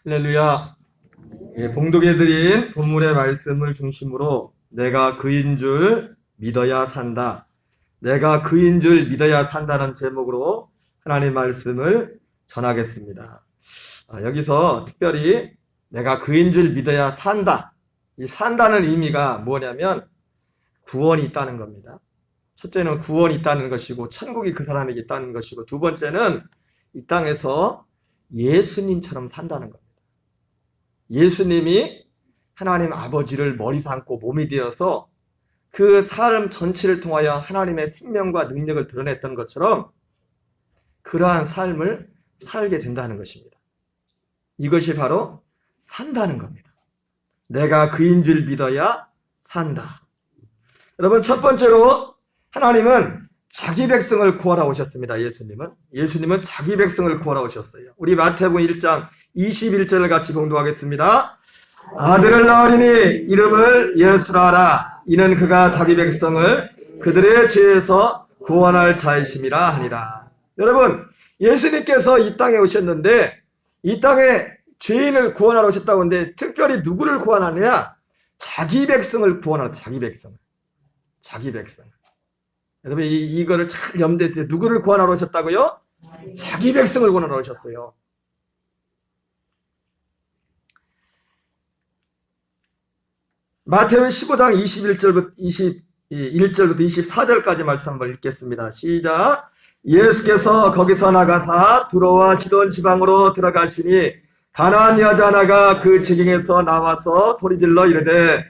할렐루야. 봉독해 드린 본문의 말씀을 중심으로 내가 그인 줄 믿어야 산다. 내가 그인 줄 믿어야 산다는 제목으로 하나님 말씀을 전하겠습니다. 여기서 특별히 내가 그인 줄 믿어야 산다. 이 산다는 의미가 뭐냐면 구원이 있다는 겁니다. 첫째는 구원이 있다는 것이고 천국이 그 사람에게 있다는 것이고, 두 번째는 이 땅에서 예수님처럼 산다는 겁니다. 예수님이 하나님 아버지를 머리 삼고 몸이 되어서 그 삶 전체를 통하여 하나님의 생명과 능력을 드러냈던 것처럼 그러한 삶을 살게 된다는 것입니다. 이것이 바로 산다는 겁니다. 내가 그인 줄 믿어야 산다. 여러분, 첫 번째로 하나님은 자기 백성을 구하러 오셨습니다. 예수님은 자기 백성을 구하러 오셨어요. 우리 마태복음 1장 21절을 같이 봉독하겠습니다. 아들을 낳으리니 이름을 예수라 하라. 이는 그가 자기 백성을 그들의 죄에서 구원할 자이심이라 하니라. 여러분, 예수님께서 이 땅에 오셨는데 이 땅에 죄인을 구원하러 오셨다고 하는데 특별히 누구를 구원하느냐? 자기 백성을 구원하라. 자기 백성. 여러분, 이거를 잘 염두에 두세요. 누구를 구원하러 오셨다고요? 자기 백성을 구원하러 오셨어요. 마태복음 15장 21절부터 24절까지 말씀 한번 읽겠습니다. 시작. 예수께서 거기서 나가사 두로와 시돈 지방으로 들어가시니 가나안 여자 하나가 그 지경에서 나와서 소리질러 이르되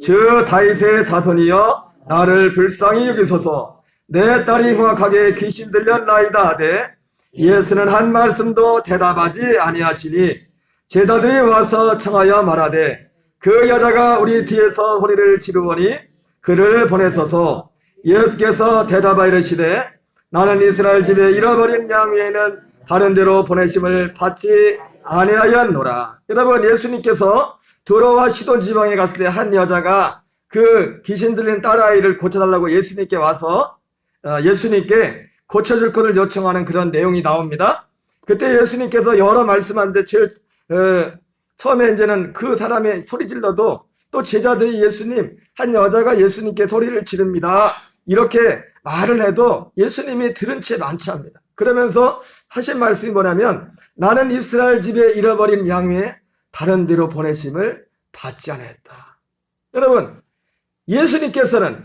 주 다윗의 자손이여 나를 불쌍히 여기소서. 내 딸이 흉악하게 귀신 들렸나이다 하되 예수는 한 말씀도 대답하지 아니하시니 제자들이 와서 청하여 말하되 그 여자가 우리 뒤에서 허리를 치르오니 그를 보내소서. 예수께서 대답하여 이르시되 나는 이스라엘 집에 잃어버린 양 외에는 다른 데로 보내심을 받지 아니하였노라. 여러분, 예수님께서 두로와 시돈 지방에 갔을 때 한 여자가 그 귀신 들린 딸아이를 고쳐달라고 예수님께 와서 예수님께 고쳐줄 것을 요청하는 그런 내용이 나옵니다. 그때 예수님께서 여러 말씀하는데 제일 처음에 이제는 그 사람의 소리 질러도 또 제자들이 한 여자가 예수님께 소리를 지릅니다. 이렇게 말을 해도 예수님이 들은 채 만취합니다. 그러면서 하신 말씀이 뭐냐면 나는 이스라엘 집에 잃어버린 양 외에 다른 데로 보내심을 받지 않았다. 여러분,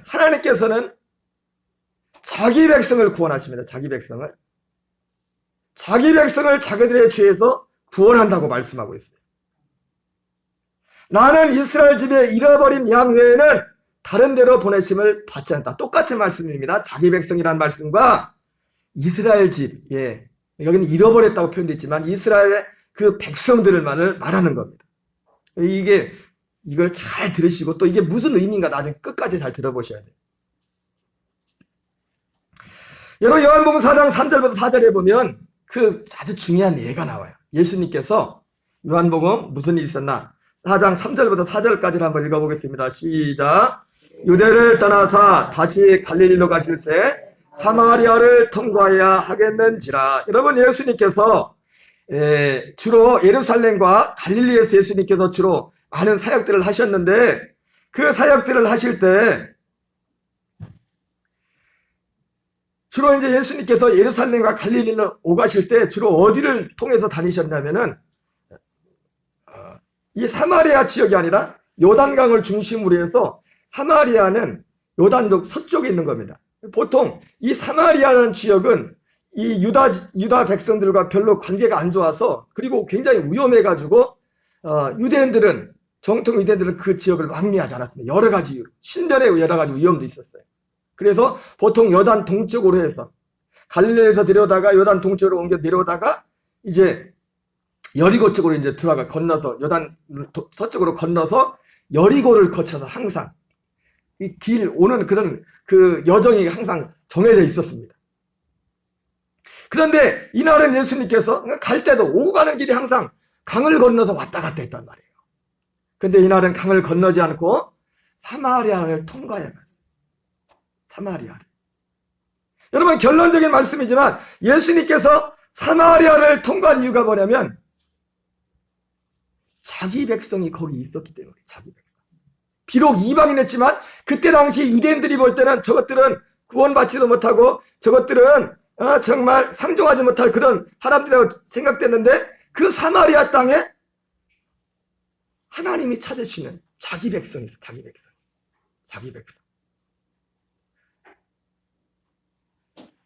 하나님께서는 자기 백성을 구원하십니다. 자기 백성을 자기들의 죄에서 구원한다고 말씀하고 있어요. 나는 이스라엘 집에 잃어버린 양 외에는 다른 데로 보내심을 받지 않다. 똑같은 말씀입니다. 자기 백성이라는 말씀과 이스라엘 집, 여기는 잃어버렸다고 표현되어 있지만 이스라엘의 그 백성들만을 말하는 겁니다. 이걸 잘 들으시고 또 이게 무슨 의미인가 나중에 끝까지 잘 들어보셔야 돼요. 여러분, 요한복음 4장 3절부터 4절에 보면 그 아주 중요한 예가 나와요. 예수님께서 요한복음 무슨 일이 있었나? 4장 3절부터 4절까지를 한번 읽어보겠습니다. 시작. 유대를 떠나사 다시 갈릴리로 가실새 사마리아를 통과해야 하겠는지라. 여러분, 예수님께서 주로 예루살렘과 갈릴리에서 예수님께서 주로 많은 사역들을 하셨는데 그 사역들을 하실 때 주로 이제 예수님께서 예루살렘과 갈릴리를 오가실 때 주로 어디를 통해서 다니셨냐면은 이 사마리아 지역이 아니라 요단강을 중심으로 해서 사마리아는 요단족 서쪽에 있는 겁니다. 보통 이 사마리아라는 지역은 이 유다 백성들과 별로 관계가 안 좋아서 그리고 굉장히 위험해가지고 정통 유대인들은 그 지역을 왕래하지 않았습니다. 여러 가지 이유로. 신변의 여러 가지 위험도 있었어요. 그래서 보통 요단 동쪽으로 해서 갈릴리에서 내려오다가 요단 동쪽으로 옮겨 내려오다가 이제 여리고 쪽으로 이제 건너서 요단 서쪽으로 건너서 여리고를 거쳐서 항상 이 길 오는 그런 그 여정이 항상 정해져 있었습니다. 그런데 이날은 예수님께서 갈 때도 오고 가는 길이 항상 강을 건너서 왔다 갔다 했단 말이에요. 근데 이날은 강을 건너지 않고 사마리아를 통과해 갔어요. 사마리아를. 여러분, 결론적인 말씀이지만 예수님께서 사마리아를 통과한 이유가 뭐냐면 자기 백성이 거기 있었기 때문에. 자기 백성. 비록 이방인이었지만 그때 당시 유대인들이 볼 때는 저것들은 구원받지도 못하고 저것들은 정말 상종하지 못할 그런 사람들이라고 생각됐는데, 그 사마리아 땅에 하나님이 찾으시는 자기 백성이 있어. 자기 백성. 자기 백성.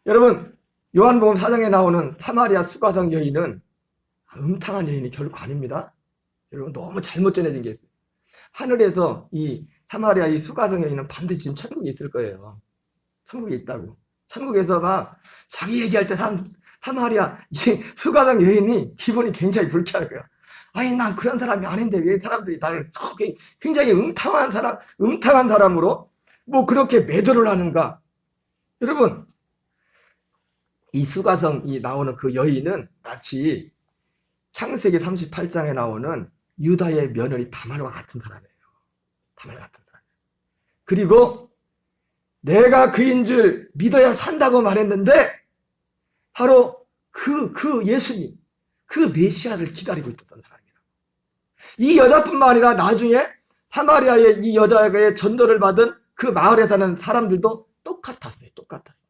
여러분, 요한복음 4장에 나오는 사마리아 수가성 여인은 음탕한 여인이 결코 아닙니다. 여러분, 너무 잘못 전해진 게 있어요. 하늘에서 이 사마리아 이 수가성 여인은 반드시 지금 천국에 있을 거예요. 천국에 있다고. 천국에서 막 자기 얘기할 때 사마리아 이 수가성 여인이 기분이 굉장히 불쾌할 거야. 아니, 난 그런 사람이 아닌데 왜 사람들이 나를 굉장히 음탕한 사람으로 뭐 그렇게 매도를 하는가. 여러분, 이 수가성이 나오는 그 여인은 마치 창세기 38장에 나오는 유다의 며느리 다말과 같은 사람이에요. 다말 같은 사람. 그리고 내가 그인 줄 믿어야 산다고 말했는데 바로 그 예수님, 그 메시아를 기다리고 있었던 사람이에요. 이 여자뿐만 아니라 나중에 사마리아의 이 여자에게 전도를 받은 그 마을에 사는 사람들도 똑같았어요. 똑같았어요.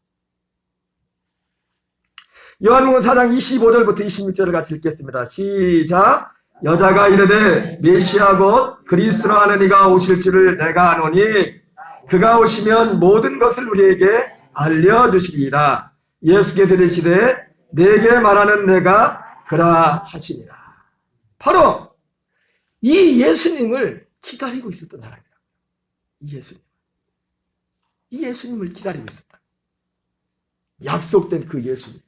요한복음 4장 25절부터 26절을 같이 읽겠습니다. 시작. 여자가 이르되 메시아 곧 그리스도라 하는 이가 오실 줄을 내가 아노니 그가 오시면 모든 것을 우리에게 알려주시리이다. 예수께서 이르시되 내게 말하는 내가 그라 하시니라. 바로 이 예수님을 기다리고 있었던 사람이에요. 이 예수님을 기다리고 있었다. 약속된 그 예수님.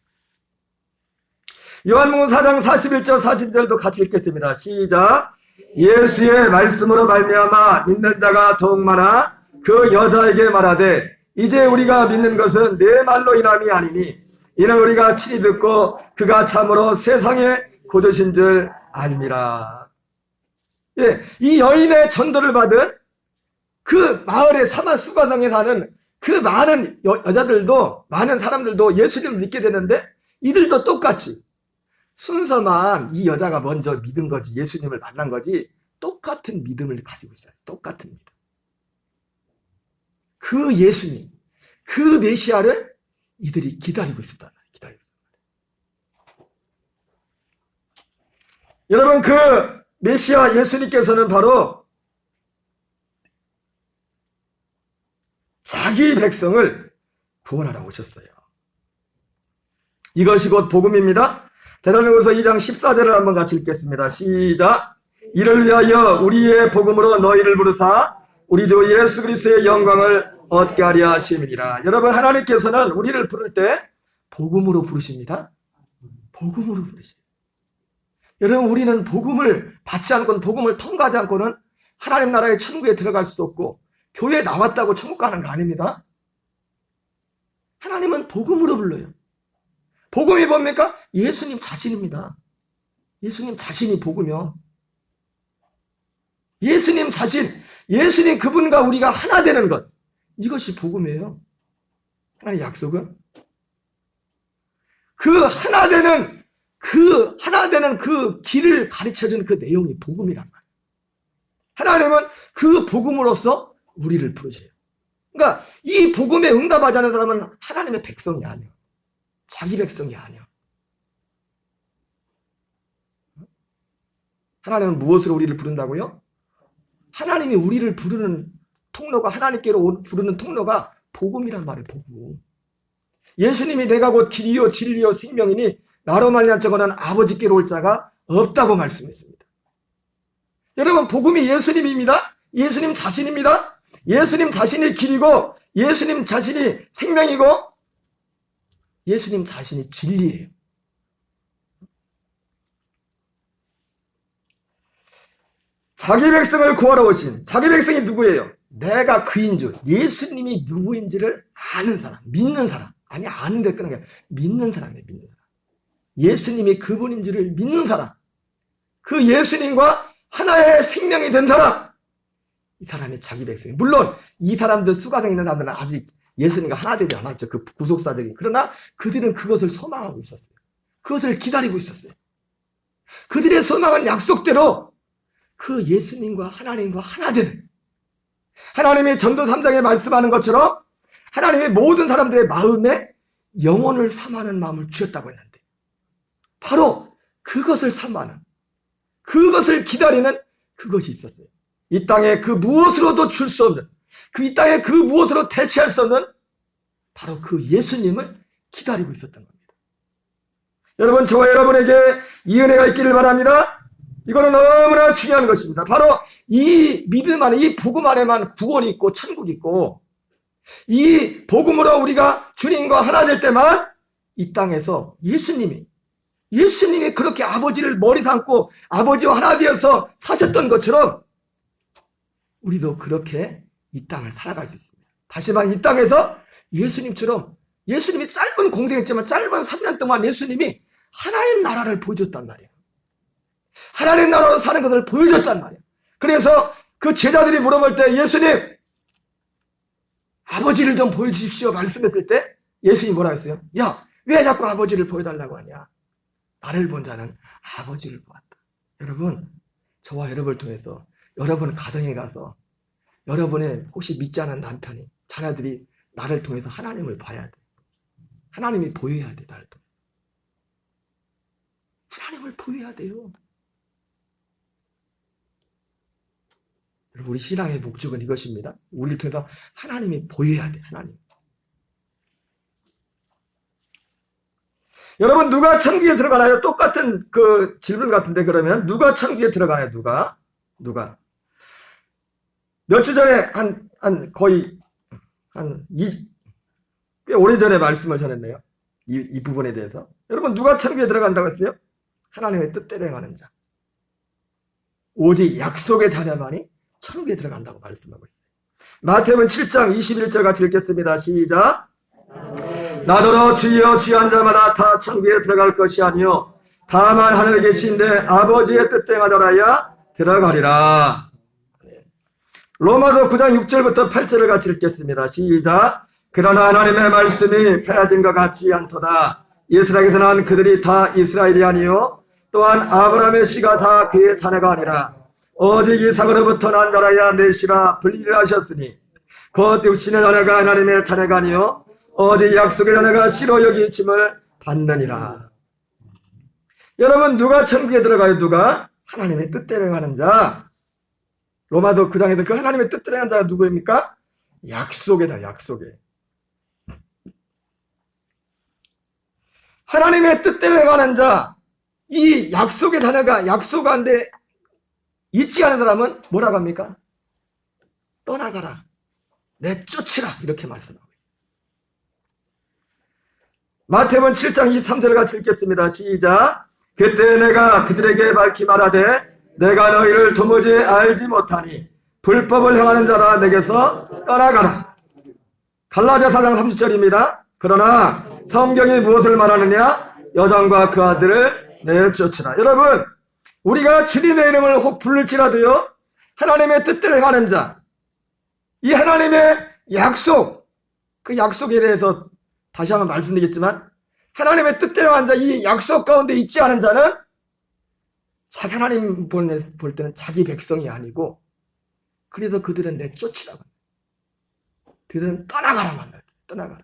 요한복음 4장 41절 40절도 같이 읽겠습니다. 시작. 예수의 말씀으로 말미암아 믿는 자가 더욱 많아 그 여자에게 말하되 이제 우리가 믿는 것은 내 말로 인함이 아니니 이는 우리가 친히 듣고 그가 참으로 세상의 구주신 줄 알미라. 예, 이 여인의 전도를 받은 그 마을의 사마 수가성에 사는 그 많은 여자들도, 많은 사람들도 예수님을 믿게 되는데 이들도 똑같이 순서만 이 여자가 먼저 믿은 거지, 예수님을 만난 거지, 똑같은 믿음을 가지고 있어요. 똑같은 믿음. 그 예수님, 그 메시아를 이들이 기다리고 있었다. 기다리고 있었다. 여러분, 그 메시아 예수님께서는 바로 자기 백성을 구원하러 오셨어요. 이것이 곧 복음입니다. 데살로니가서 2장 14절을 한번 같이 읽겠습니다. 시작. 이를 위하여 우리의 복음으로 너희를 부르사 우리 주 예수 그리스도의 영광을 얻게 하려 하심이니라. 여러분, 하나님께서는 우리를 부를 때 복음으로 부르십니다. 복음으로 부르십니다. 여러분, 우리는 복음을 받지 않고는, 복음을 통과하지 않고는 하나님 나라의 천국에 들어갈 수 없고 교회에 나왔다고 천국 가는 거 아닙니다. 하나님은 복음으로 불러요. 복음이 뭡니까? 예수님 자신입니다. 예수님 자신이 복음이요. 예수님 자신, 예수님 그분과 우리가 하나 되는 것, 이것이 복음이에요. 하나님의 약속은 그 하나 되는 그 길을 가르쳐주는 그 내용이 복음이란 말이에요. 하나님은 그 복음으로서 우리를 부르세요. 그러니까 이 복음에 응답하지 않는 사람은 하나님의 백성이 아니에요. 자기 백성이 아니야. 하나님은 무엇으로 우리를 부른다고요? 하나님이 우리를 부르는 통로가, 하나님께로 부르는 통로가 복음이란 말이에요. 복음. 예수님이 내가 곧 길이요 진리요 생명이니 나로 말미암아 저거는 아버지께로 올 자가 없다고 말씀했습니다. 여러분, 복음이 예수님입니다. 예수님 자신입니다. 예수님 자신이 길이고 예수님 자신이 생명이고 예수님 자신이 진리예요. 자기 백성을 구하러 오신 자기 백성이 누구예요? 내가 그인 줄, 예수님이 누구인지를 아는 사람, 믿는 사람. 아니, 아는데 끊는 게 믿는 사람이에요. 믿는 사람. 예수님이 그분인 줄을 믿는 사람. 그 예수님과 하나의 생명이 된 사람, 이 사람이 자기 백성이. 물론 이 사람들 수가성에 있는 사람들은 아직 예수님과 하나 되지 않았죠. 그 구속사적인. 그러나 그들은 그것을 소망하고 있었어요. 그것을 기다리고 있었어요. 그들의 소망은 약속대로 그 예수님과 하나님과 하나 되는, 하나님이 전도 3장에 말씀하는 것처럼 하나님의 모든 사람들의 마음에 영혼을 사모하는 마음을 주셨다고 했는데, 바로 그것을 사모하는, 그것을 기다리는 그것이 있었어요. 이 땅에 그 무엇으로도 줄 수 없는, 이 땅에 그 무엇으로 대체할 수 없는 바로 그 예수님을 기다리고 있었던 겁니다. 여러분, 저와 여러분에게 이 은혜가 있기를 바랍니다. 이거는 너무나 중요한 것입니다. 바로 이 믿음 안에, 이 복음 안에만 구원이 있고 천국이 있고, 이 복음으로 우리가 주님과 하나 될 때만 이 땅에서 예수님이 그렇게 아버지를 머리 삼고 아버지와 하나 되어서 사셨던 것처럼 우리도 그렇게 이 땅을 살아갈 수 있습니다. 다시 말해, 이 땅에서 예수님처럼, 예수님이 짧은 공생했지만 짧은 3년 동안 예수님이 하나님 나라를 보여줬단 말이에요. 하나님 나라로 사는 것을 보여줬단 말이에요. 그래서 그 제자들이 물어볼 때 예수님, 아버지를 좀 보여주십시오 말씀했을 때 예수님이 뭐라 했어요? 야, 왜 자꾸 아버지를 보여달라고 하냐? 나를 본 자는 아버지를 보았다. 여러분, 저와 여러분을 통해서 여러분 가정에 가서 여러분의 혹시 믿지 않은 남편이, 자녀들이 나를 통해서 하나님을 봐야 돼. 하나님이 보여야 돼, 나를 통해. 하나님을 보여야 돼요. 여러분, 우리 신앙의 목적은 이것입니다. 우리를 통해서 하나님이 보여야 돼, 하나님. 여러분, 누가 천국에 들어가나요? 똑같은 그 질문 같은데, 그러면 누가 천국에 들어가나요? 누가? 몇 주 전에 거의 꽤 오래전에 말씀을 전했네요. 이 부분에 대해서. 여러분, 누가 천국에 들어간다고 했어요? 하나님의 뜻대로 행하는 자. 오직 약속의 자녀만이 천국에 들어간다고 말씀하고 있어요. 마태복음 7장 21절 같이 읽겠습니다. 시작. 나더러 주여 주여 한 자마다 다 천국에 들어갈 것이 아니요 다만 하늘에 계신데 아버지의 뜻대로 행하더라야 들어가리라. 로마서 9장 6절부터 8절을 같이 읽겠습니다. 시작. 그러나 하나님의 말씀이 패하진 것 같지 않도다. 이스라엘에서 난 그들이 다 이스라엘이 아니요 또한 아브라함의 씨가 다 그의 자녀가 아니라 오직 이삭으로부터 난 자라야 내 씨라 불리라 하셨으니 곧 육신의 자녀가 하나님의 자녀가 아니요 어디 약속의 자녀가 씨로 여기침을 받느니라. 여러분, 누가 천국에 들어가요? 누가? 하나님의 뜻대로 행하는 자. 로마서 9장에서 그 하나님의 뜻대로 행하는 자가 누구입니까? 약속이다, 약속에. 하나님의 뜻대로 행하는 자, 이 약속의 자녀가 약속 안에 있지 않은 사람은 뭐라고 합니까? 떠나가라, 내쫓으라, 이렇게 말씀하고 있습니다. 마태복음 7장 23절을 같이 읽겠습니다. 시작. 그때 내가 그들에게 밝히 말하되 내가 너희를 도무지 알지 못하니 불법을 행하는 자라 내게서 떠나가라. 갈라디아 4장 30절입니다. 그러나 성경이 무엇을 말하느냐? 여종과 그 아들을 내쫓으라. 여러분, 우리가 주님의 이름을 혹 부를지라도요, 하나님의 뜻대로 행하는 자, 이 하나님의 약속, 그 약속에 대해서 다시 한번 말씀드리겠지만, 하나님의 뜻대로 한 자, 이 약속 가운데 있지 않은 자는 자기 하나님 볼 때는 자기 백성이 아니고, 그래서 그들은 내쫓으라고 합니다. 그들은 떠나가라고 합니다. 떠나가라.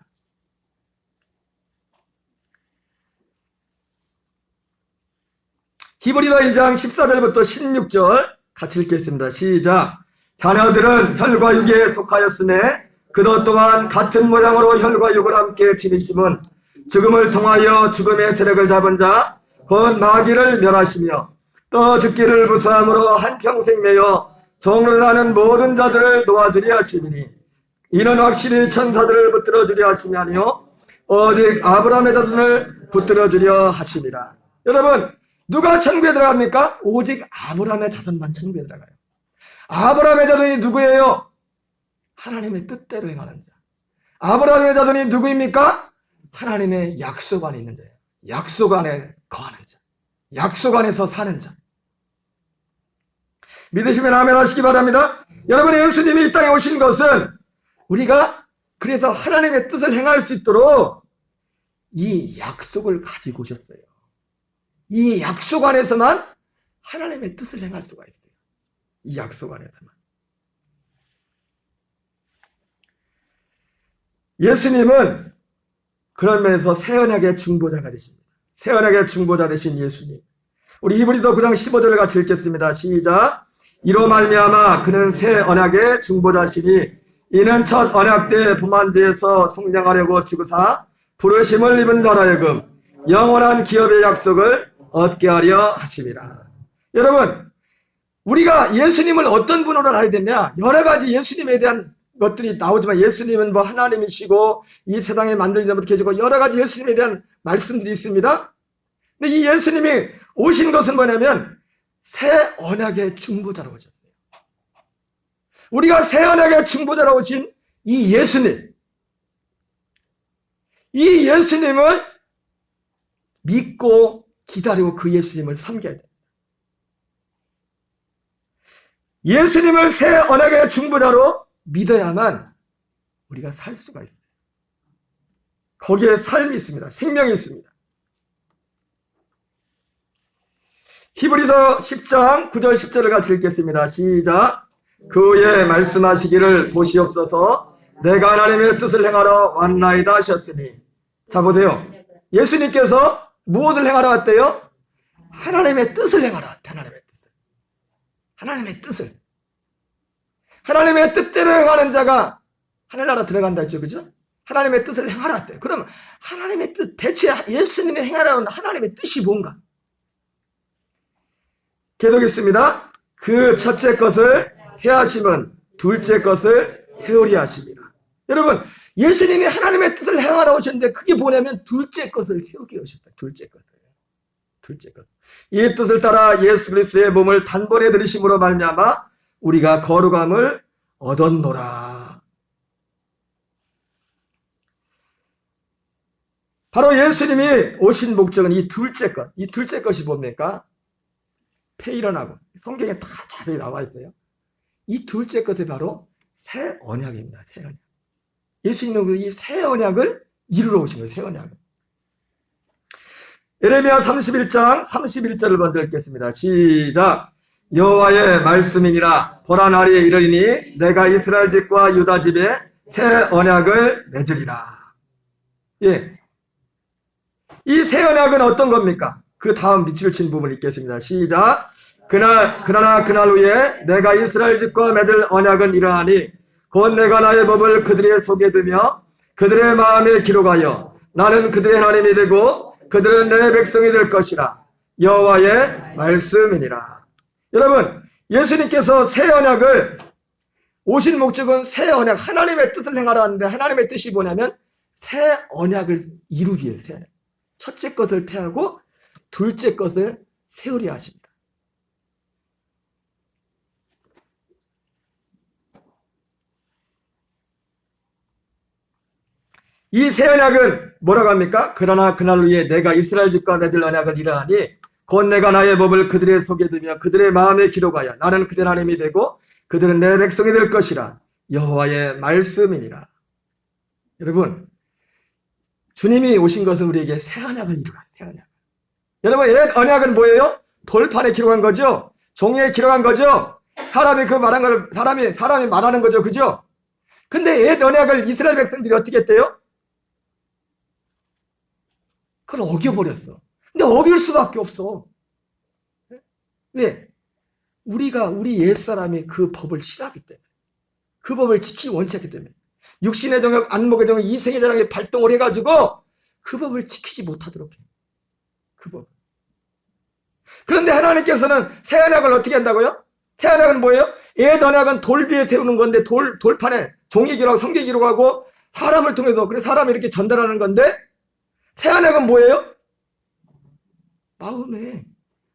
히브리서 2장 14절부터 16절 같이 읽겠습니다. 시작. 자녀들은 혈과 육에 속하였음에 그것 또한 같은 모양으로 혈과 육을 함께 지니심은 죽음을 통하여 죽음의 세력을 잡은 자 곧 마귀를 멸하시며 또 죽기를 무사함으로 한평생 매여 정를 하는 모든 자들을 놓아주려 하시니 이는 확실히 천사들을 붙들어주려 하심이 아니요 오직 아브라함의 자손을 붙들어주려 하심이라. 여러분, 누가 천국에 들어갑니까? 오직 아브라함의 자손만 천국에 들어가요. 아브라함의 자손이 누구예요? 하나님의 뜻대로 행하는 자. 아브라함의 자손이 누구입니까? 하나님의 약속 안에 있는 자예요. 약속 안에 거하는 자. 약속 안에서 사는 자. 믿으시면 아멘 하시기 바랍니다. 여러분, 예수님이 이 땅에 오신 것은 우리가 그래서 하나님의 뜻을 행할 수 있도록 이 약속을 가지고 오셨어요. 이 약속 안에서만 하나님의 뜻을 행할 수가 있어요. 이 약속 안에서만. 예수님은 그런 면에서 새 언약의 중보자가 되십니다. 새 언약의 중보자 되신 예수님. 우리 히브리서 9장 15절을 같이 읽겠습니다. 시작. 이로 말미암아 그는 새 언약의 중보자시니 이는 첫 언약 때 부만지에서 성령하려고 주구사 부르심을 입은 자라 하여금 영원한 기업의 약속을 얻게 하려 하심이라. 여러분, 우리가 예수님을 어떤 분으로 알아야 되냐? 여러 가지 예수님에 대한 것들이 나오지만 예수님은 뭐 하나님이시고 이 세상에 만들기 전부터 계시고 여러 가지 예수님에 대한 말씀들이 있습니다. 근데 이 예수님이 오신 것은 뭐냐면 새 언약의 중보자로 오셨어요. 우리가 새 언약의 중보자로 오신 이 예수님, 이 예수님을 믿고 기다리고 그 예수님을 섬겨야 돼요. 예수님을 새 언약의 중보자로 믿어야만 우리가 살 수가 있어요. 거기에 삶이 있습니다. 생명이 있습니다. 히브리서 10장 9절 10절을 같이 읽겠습니다. 시작. 그 후에 말씀하시기를 보시옵소서 내가 하나님의 뜻을 행하러 왔나이다 하셨으니. 자 보세요. 예수님께서 무엇을 행하러 왔대요? 하나님의 뜻을 행하러 왔대. 하나님의 뜻을. 하나님의 뜻을. 하나님의 뜻대로 행하는 자가 하늘나라 들어간다 했죠. 그죠? 하나님의 뜻을 행하러 왔대요. 그럼 하나님의 뜻, 대체 예수님이 행하러 온 하나님의 뜻이 뭔가? 계속 있습니다. 그 첫째 것을 해하심은 둘째 것을 세우리 하십니다. 여러분, 예수님이 하나님의 뜻을 행하러 오셨는데 그게 뭐냐면 둘째 것을 세우기 오셨다. 둘째 것을. 둘째 것. 이 뜻을 따라 예수 그리스도의 몸을 단번에 들이심으로 말미암아 우리가 거룩함을 얻었노라. 바로 예수님이 오신 목적은 이 둘째 것. 이 둘째 것이 뭡니까? 폐일어나고 성경에 다 자세히 나와 있어요. 이 둘째 것이 바로 새 언약입니다. 새 언약. 예수님은 이 새 언약을 이루러 오신 거예요. 새 언약을. 예레미야 31장 31절을 먼저 읽겠습니다. 시작. 여호와의 말씀이니라. 보라 날이 이르리니 내가 이스라엘 집과 유다 집에 새 언약을 맺으리라. 예. 이 새 언약은 어떤 겁니까? 그 다음 밑줄 친 부분을 읽겠습니다. 시작. 그러나 그날 후에 내가 이스라엘 집과 맺을 언약은 이러하니 곧 내가 나의 법을 그들의 속에 두며 그들의 마음에 기록하여 나는 그들의 하나님이 되고 그들은 내 백성이 될 것이라. 여호와의 말씀이니라. 여러분, 예수님께서 새 언약을 오신 목적은 새 언약, 하나님의 뜻을 행하러 왔는데 하나님의 뜻이 뭐냐면 새 언약을 이루기 위해 새 언약. 첫째 것을 폐하고 둘째 것을 세우려 하십니다. 이 새 언약은 뭐라고 합니까? 그러나 그날 후에 내가 이스라엘 집과 맺을 언약을 이러하니 곧 내가 나의 법을 그들의 속에 두며 그들의 마음에 기록하여 나는 그들 하나님이 되고 그들은 내 백성이 될 것이라. 여호와의 말씀이니라. 여러분, 주님이 오신 것은 우리에게 새 언약을 이루라. 새 언약. 여러분, 옛 언약은 뭐예요? 돌판에 기록한 거죠? 종이에 기록한 거죠? 사람이 그 말한 걸 사람이 말하는 거죠. 그죠? 근데 옛 언약을 이스라엘 백성들이 어떻게 했대요? 그걸 어겨버렸어. 근데 어길 수밖에 없어. 왜? 우리 옛사람이 그 법을 싫어하기 때문에. 그 법을 지키기 원치 않기 때문에. 육신의 정욕, 안목의 정욕, 이생의 정욕이 발동을 해가지고 그 법을 지키지 못하도록 해요. 그 법. 그런데 하나님께서는 새 언약을 어떻게 한다고요? 새 언약은 뭐예요? 옛 언약은 돌 위에 세우는 건데 돌판에 종이 기록하고 성경 기록하고 사람을 통해서 그래서 사람이 이렇게 전달하는 건데 새 언약은 뭐예요?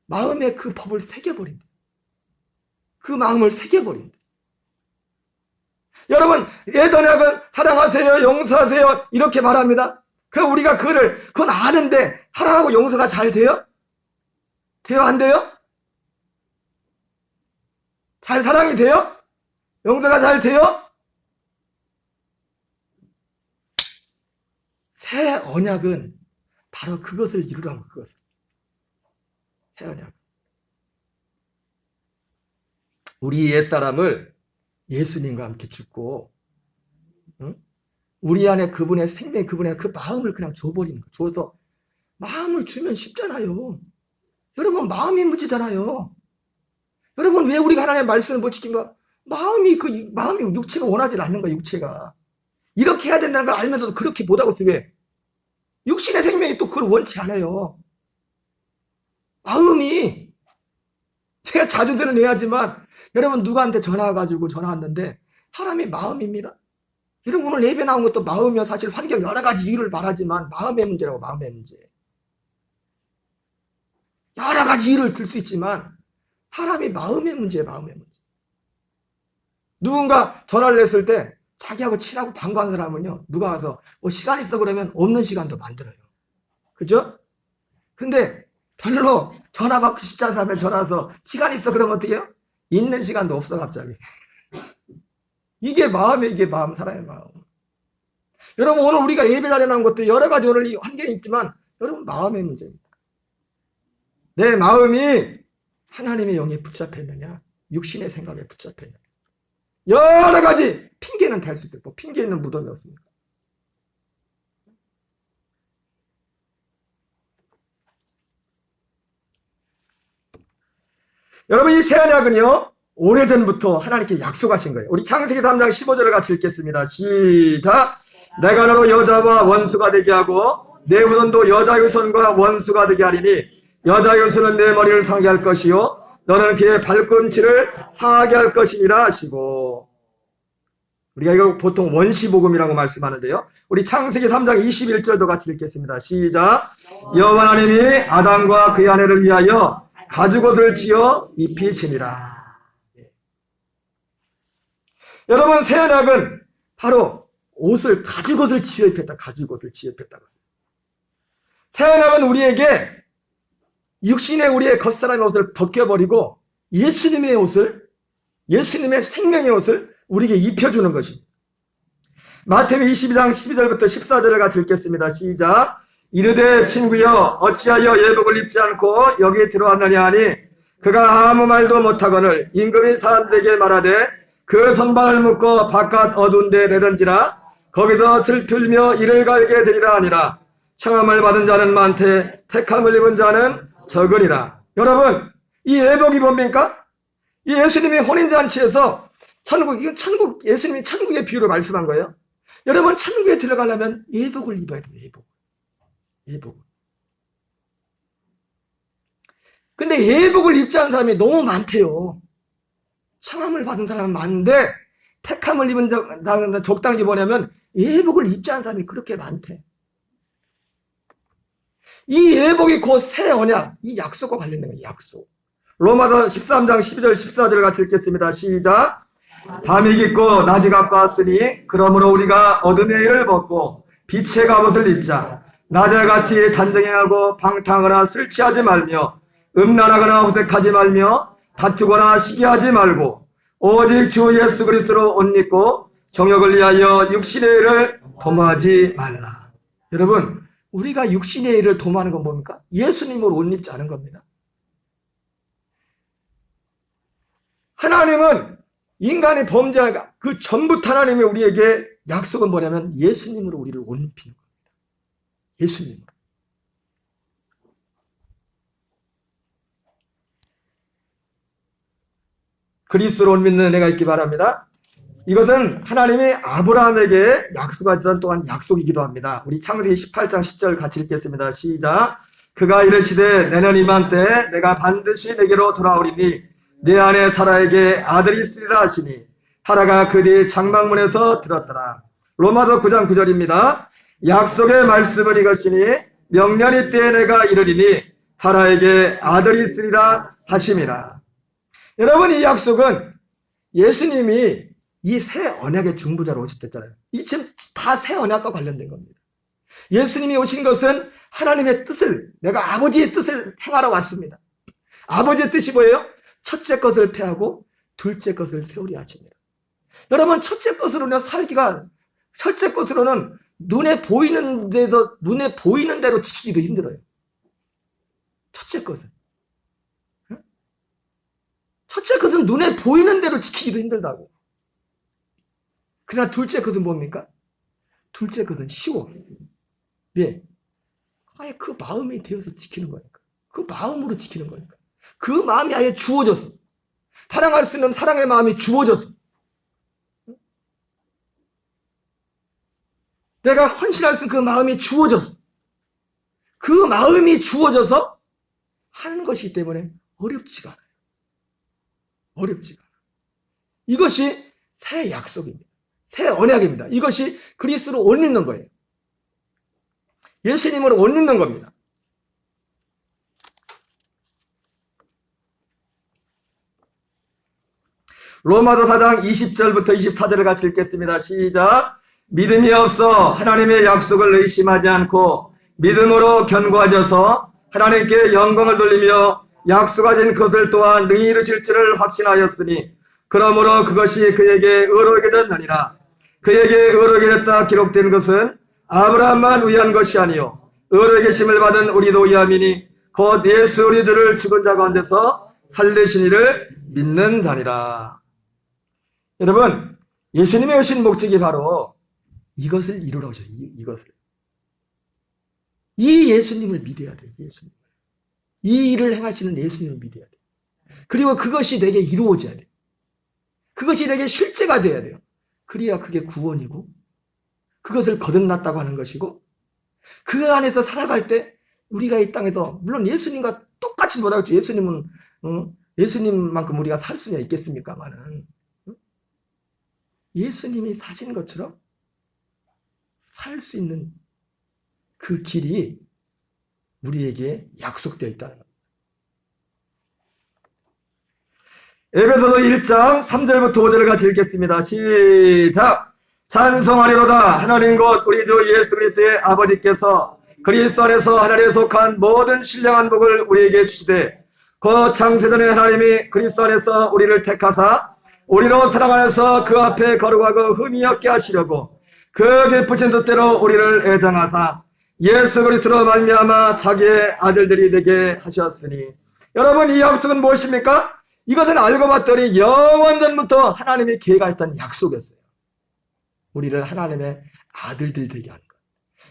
마음에 그 법을 새겨버린다. 그 마음을 새겨버린다. 여러분, 옛 언약은 사랑하세요, 용서하세요 이렇게 말합니다. 그럼 우리가 그건 아는데 사랑하고 용서가 잘 돼요? 돼요, 안 돼요? 잘 사랑이 돼요? 용서가 잘 돼요? 새 언약은 바로 그것을 이루라는 거, 그것을. 새 언약. 우리 옛사람을 예수님과 함께 죽고, 응? 우리 안에 그분의 생명, 그분의 그 마음을 그냥 줘버리는 거. 줘서 마음을 주면 쉽잖아요. 여러분, 마음이 문제잖아요. 여러분, 왜 우리가 하나님의 말씀을 못 지킨가? 마음이 육체가 원하지 않는 거야, 육체가. 이렇게 해야 된다는 걸 알면서도 그렇게 못하고 있어요. 왜? 육신의 생명이 또 그걸 원치 않아요. 마음이, 제가 자주 드는 얘기하지만, 여러분, 누구한테 전화 왔는데, 사람이 마음입니다. 여러분, 오늘 예배 나온 것도 마음이요. 사실 환경 여러 가지 이유를 말하지만, 마음의 문제라고, 마음의 문제. 여러 가지 이유를 들 수 있지만, 사람이 마음의 문제예요, 마음의 문제. 누군가 전화를 했을 때, 자기하고 친하고 반가운 사람은요, 누가 와서, 시간 있어 그러면 없는 시간도 만들어요. 그죠? 근데, 별로 전화 받고 싶지 않은 사람에 전화 와서, 시간 있어 그러면 어떻게 해요? 있는 시간도 없어, 갑자기. 이게 마음이에요, 이게 마음, 사람의 마음. 여러분, 오늘 우리가 예배 자리에 나온 것도 여러 가지 오늘 이 환경이 있지만, 여러분, 마음의 문제입니다. 내 마음이 하나님의 영에 붙잡혀 있느냐, 육신의 생각에 붙잡혀 있느냐. 여러 가지 핑계는 댈 수 있어요. 뭐 핑계 있는 무덤이 없습니까? 여러분, 이 새 언약은요, 오래전부터 하나님께 약속하신 거예요. 우리 창세기 3장 15절을 같이 읽겠습니다. 시작! 내가 너로 여자와 원수가 되게 하고 내 후손도 여자의 후손과 원수가 되게 하리니 여자의 후손은 내 머리를 상하게 할 것이요 너는 그의 발꿈치를 상하게 할 것이니라 하시고, 우리가 이걸 보통 원시복음이라고 말씀하는데요. 우리 창세기 3장 21절도 같이 읽겠습니다. 시작! 여호와 하나님이 아담과 그의 아내를 위하여 가죽옷을 지어 입히시니라. 여러분, 새 언약은 바로 가죽옷을 지어 입혔다. 가죽옷을 지어 입혔다고. 새 언약은 우리에게 육신의 우리의 겉사람의 옷을 벗겨버리고 예수님의 옷을, 예수님의 생명의 옷을 우리에게 입혀주는 것입니다. 마태복음 22장 12절부터 14절을 같이 읽겠습니다. 시작! 이르되 친구여 어찌하여 예복을 입지 않고 여기 들어왔느냐 하니 그가 아무 말도 못하거늘 임금이 사람들에게 말하되 그 손발을 묶어 바깥 어두운 데 내던지라 거기서 슬플며 이를 갈게 되리라 하니라. 청함을 받은 자는 많되 택함을 입은 자는 적으리라. 여러분, 이 예복이 뭡니까? 이 예수님이 혼인잔치에서 예수님이 천국의 비유로 말씀한 거예요. 여러분, 천국에 들어가려면 예복을 입어야 돼요. 예복. 근데 예복을 입지 않은 사람이 너무 많대요. 청함을 받은 사람은 많은데 택함을 입은 자는 적당히 뭐냐면 예복을 입지 않은 사람이 그렇게 많대. 이 예복이 곧 새 언약, 이 약속과 관련된 거예요. 약속. 로마서 13장 12절 14절 같이 읽겠습니다. 시작! 밤이 깊고 낮이 가까웠으니 그러므로 우리가 어둠의 일을 벗고 빛의 갑옷을 입자. 낮에같이 단정해하고 방탕하거나 술 취하지 말며 음란하거나 호색하지 말며 다투거나 시기하지 말고 오직 주 예수 그리스도로 옷 입고 정욕을 위하여 육신의 일을 도모하지 말라. 여러분, 우리가 육신의 일을 도모하는 건 뭡니까? 예수님으로 옷 입지 않은 겁니다. 하나님은 인간이 범죄하가 그 전부터 하나님이 우리에게 약속은 뭐냐면 예수님으로 우리를 옷 입히는 겁니다. 예수님으로. 그리스도로 옷 믿는 은혜가 있기 바랍니다. 이것은 하나님이 아브라함에게 약속하던 또한 약속이기도 합니다. 우리 창세기 18장 10절 같이 읽겠습니다. 시작! 그가 이르시되 내년 이맘때 내가 반드시 내게로 돌아오리니 내 아내 사라에게 아들이 있으리라 하시니 하라가 그 뒤 장막문에서 들었더라. 로마서 9장 9절입니다. 약속의 말씀은 이것이니 명년이 때에 내가 이르리니 사라에게 아들이 있으리라 하심이라. 여러분, 이 약속은 예수님이 이 새 언약의 중보자로 오셨댔잖아요. 이 지금 다 새 언약과 관련된 겁니다. 예수님이 오신 것은 하나님의 뜻을, 내가 아버지의 뜻을 행하러 왔습니다. 아버지의 뜻이 뭐예요? 첫째 것을 패하고 둘째 것을 세우려 하십니다. 여러분, 첫째 것으로는 눈에 보이는 대로 지키기도 힘들어요. 첫째 것은 눈에 보이는 대로 지키기도 힘들다고. 그러나 둘째 것은 뭡니까? 둘째 것은 쉬워. 왜? 아예 그 마음이 되어서 지키는 거니까. 그 마음으로 지키는 거니까. 그 마음이 아예 주어졌어. 사랑할 수 있는 사랑의 마음이 주어졌어. 내가 헌신할 수 있는 그 마음이 주어졌어. 그 마음이 주어져서 하는 것이기 때문에 어렵지가 않아요. 어렵지가 않아요. 이것이 새 약속입니다. 새 언약입니다. 이것이 그리스도로 옷 입는 거예요. 예수님으로 옷 입는 겁니다. 로마서 4장 20절부터 24절을 같이 읽겠습니다. 시작. 믿음이 없어 하나님의 약속을 의심하지 않고 믿음으로 견고하여서 하나님께 영광을 돌리며 약속하신 것을 또한 능히 이루실 줄을 확신하였으니 그러므로 그것이 그에게 의롭게 됐느니라. 그에게 의롭게 됐다 기록된 것은 아브라함만 위한 것이 아니요 의롭게 계심을 받은 우리도 위함이니 곧 예수 우리 주를 죽은 자 가운데서 살리신 이를 믿는 자니라. 여러분, 예수님의 오신 목적이 바로 이것을 이루러 오셔요. 이것을. 이 예수님을 믿어야 돼요. 예수님. 이 일을 행하시는 예수님을 믿어야 돼요. 그리고 그것이 내게 이루어져야 돼요. 그것이 내게 실제가 돼야 돼요. 그래야 그게 구원이고 그것을 거듭났다고 하는 것이고 그 안에서 살아갈 때 우리가 이 땅에서 물론 예수님과 똑같이 못하겠죠. 예수님만큼 우리가 살 수냐 있겠습니까만은 예수님이 사신 것처럼 살 수 있는 그 길이 우리에게 약속되어 있다는 겁니다. 에베소서 1장 3절부터 5절을 같이 읽겠습니다. 시작. 찬송하리로다 하나님 곧 우리 주 예수 그리스도의 아버지께서 그리스도 안에서 하나님에 속한 모든 신령한 복을 우리에게 주시되 곧 창세전에 하나님이 그리스도 안에서 우리를 택하사 우리로 사랑 안에서 그 앞에 거룩하고 흠이 없게 하시려고 그 기쁘신 뜻대로 우리를 애정하사 예수 그리스도로 말미암아 자기의 아들들이 되게 하셨으니. 여러분, 이 약속은 무엇입니까? 이것은 알고 봤더니 영원전부터 하나님이 계획하였던 약속이었어요. 우리를 하나님의 아들들 되게 하는 것.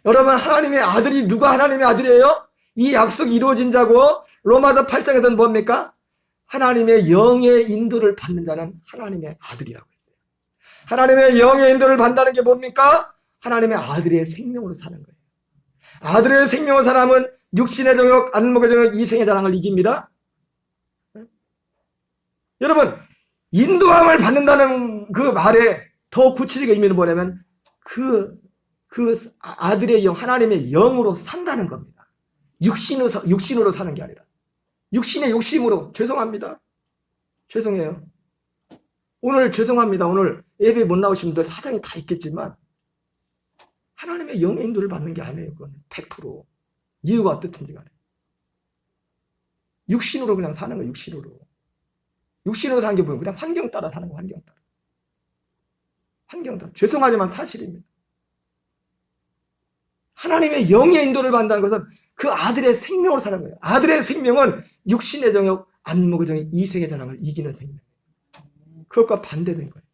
여러분, 하나님의 아들이 누가 하나님의 아들이에요? 이 약속이 이루어진 자고 로마서 8장에서는 뭡니까? 하나님의 영의 인도를 받는 자는 하나님의 아들이라고 했어요. 하나님의 영의 인도를 받는다는 게 뭡니까? 하나님의 아들의 생명으로 사는 거예요. 아들의 생명으로 사람은 육신의 정욕, 안목의 정욕, 이생의 자랑을 이깁니다. 여러분, 인도함을 받는다는 그 말에 더 구체적인 의미는 뭐냐면 그 아들의 영, 하나님의 영으로 산다는 겁니다. 육신으로 사는 게 아니라 육신의 욕심으로. 죄송합니다. 죄송해요. 오늘 죄송합니다. 오늘 예배 못 나오신 분들 사정이 다 있겠지만 하나님의 영의 인도를 받는 게 아니에요. 그건 100%. 이유가 어떻든지 간에. 육신으로 그냥 사는 거예요. 육신으로 사는 게 뭐예요? 그냥 환경 따라 사는 거, 환경 따라. 환경 따라. 죄송하지만 사실입니다. 하나님의 영의 인도를 받는다는 것은 그 아들의 생명으로 사는 거예요. 아들의 생명은 육신의 정욕, 안목의 정욕, 이생의 자랑을 이기는 생명. 그것과 반대된 거예요.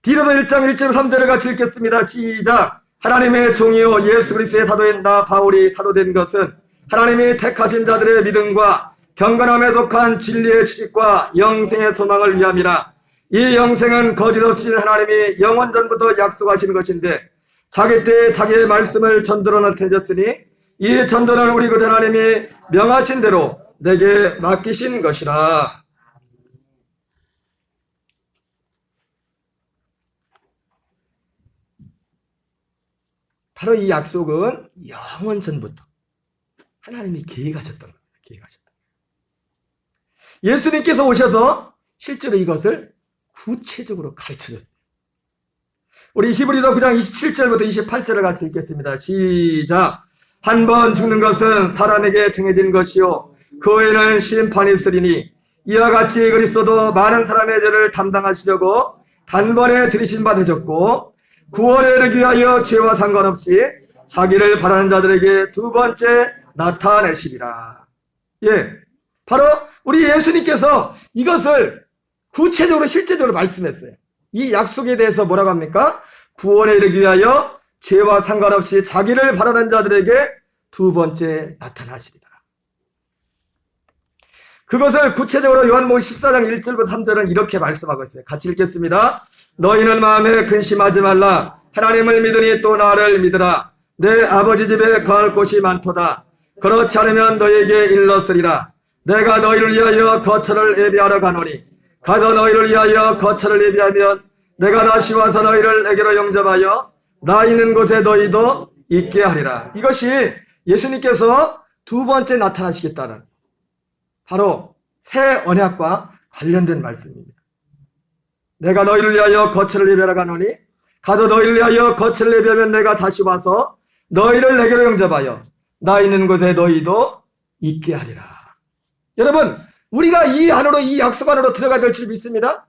디도서 1장 1절 3절을 같이 읽겠습니다. 시작. 하나님의 종이요 예수 그리스도의 사도인 나 바울이 사도된 것은 하나님이 택하신 자들의 믿음과 경건함에 속한 진리의 지식과 영생의 소망을 위함이라. 이 영생은 거짓 없이 하나님이 영원전부터 약속하신 것인데 자기 때에 자기의 말씀을 전도로 나타내셨으니 이 전도는 우리 그 하나님이 명하신 대로 내게 맡기신 것이라. 바로 이 약속은 영원전부터 하나님이 계획하셨던 겁니다. 계획하셨던. 예수님께서 오셔서 실제로 이것을 구체적으로 가르쳐줬어요. 우리 히브리서 9장 27절부터 28절을 같이 읽겠습니다. 시작. 한 번 죽는 것은 사람에게 정해진 것이요 그 후에는 심판이 있으리니 이와 같이 그리스도도 많은 사람의 죄를 담당하시려고 단번에 들이신 바 되셨고 구원에 이르기 위하여 죄와 상관없이 자기를 바라는 자들에게 두 번째 나타내시리라. 예, 바로 우리 예수님께서 이것을 구체적으로 실제적으로 말씀했어요. 이 약속에 대해서 뭐라고 합니까? 구원에 이르기 위하여 죄와 상관없이 자기를 바라는 자들에게 두 번째 나타나시리라. 그것을 구체적으로 요한복음 14장 1절부터 3절은 이렇게 말씀하고 있어요. 같이 읽겠습니다. 너희는 마음에 근심하지 말라. 하나님을 믿으니 또 나를 믿으라. 내 아버지 집에 거할 곳이 많도다. 그렇지 않으면 너희에게 일렀으리라. 내가 너희를 위하여 거처를 예비하러 가노니 가서 너희를 위하여 거처를 예비하면 내가 다시 와서 너희를 내게로 영접하여 나 있는 곳에 너희도 있게 하리라. 이것이 예수님께서 두 번째 나타나시겠다는 바로 새 언약과 관련된 말씀입니다. 내가 너희를 위하여 거처를 예비하러 가노니 가서 너희를 위하여 거처를 예비하면 내가 다시 와서 너희를 내게로 영접하여 나 있는 곳에 너희도 있게 하리라. 여러분, 우리가 이 안으로, 이 약속 안으로 들어가야 될 줄 믿습니다.